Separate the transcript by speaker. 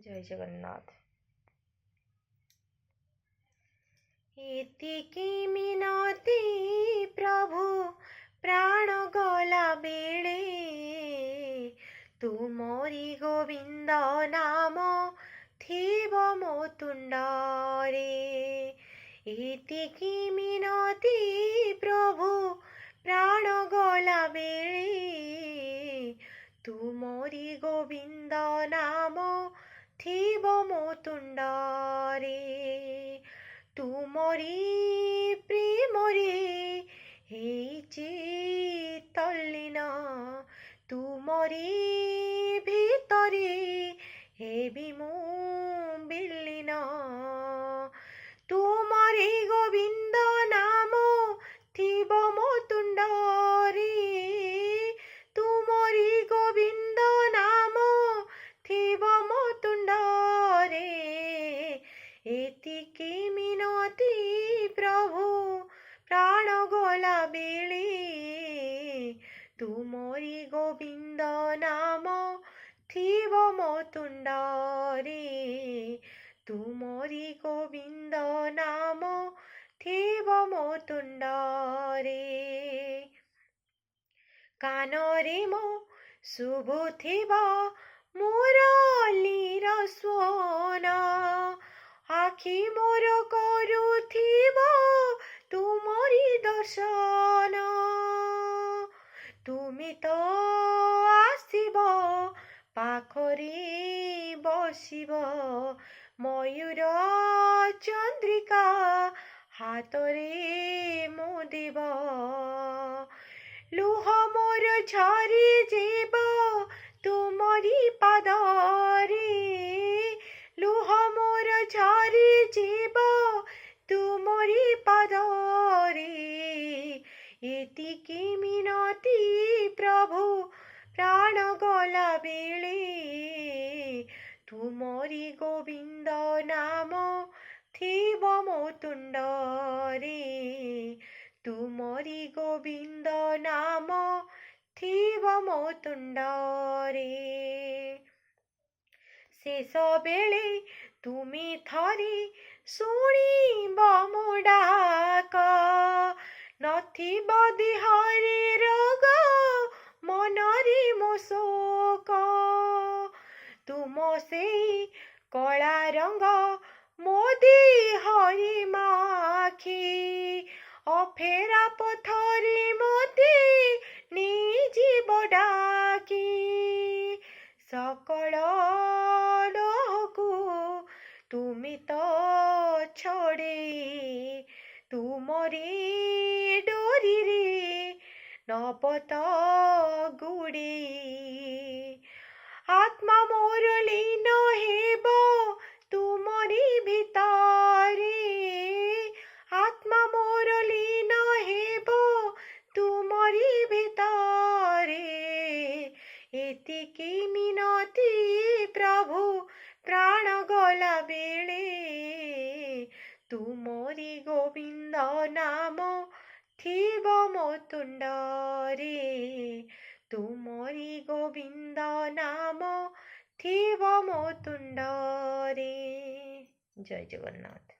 Speaker 1: जय जगन्नाथ। एतिकी मिनती प्रभु प्राण गला बेले, तुमरी गोविंद नाम थिब मो तुंडरे। एतिकी मिनती प्रभु प्राण गला बेले, तुमरी गोविंद नाम थिब मो तुंडरे। तुमरी प्रेमरे हेइछि तल्लीन, तुमरी भितरे हेबि मु बिलीन। तुमरी गोविंद नाम थिब मो तुंडरे, तुमरी गोविंद नाम थिब मो तुंडरे। एतिकी मिनती प्रभु प्राण गला बेले, तुमरी गोविंद नाम थिब मो तुंडरे, तुमरी गोविंद नाम थिब मो तुंडरे। कानरे मो शुभुथिब मुरलीर स्वन, आखि मोर करुथिब तुमरी दर्शन। तुमि तो आसिब पाखरे बसिब, मयूर चंद्रिका हातरे मोदिब। लुह मोर झरी जीव तुमरी पादरे, लुह मोर झरी जीव तुमरी पादरे। एतिकी मिनती प्रभु प्राण गला बेले, तुमरी गोविंद नाम थिब मो तुंडरे, तुमरी गोविंद नाम थिब मो तुंडरे। शेष बेले तुमि थरे शुणिब मो डाक, नथिब देहरे रोग मनरे मो शोक। तुम सेई कला रंग मो देहरे माखी, अफेरा पथरे मते निजिब डाकी। सकल लोहकु तुमि तो छड़े, तुमरी डोरी रे नबत गुड़े। आत्मा मोर लीन हेब तुमरी भितरे, आत्मा मोर लीन हेब तुमरी भितरे। एतिकी मिनती प्रभु प्राण गला बेले, तुमरी गोविंद नाम थिब मो तुंडरे, तुमरी गोविंद नाम थिब मो तुंडरे। जय जगन्नाथ।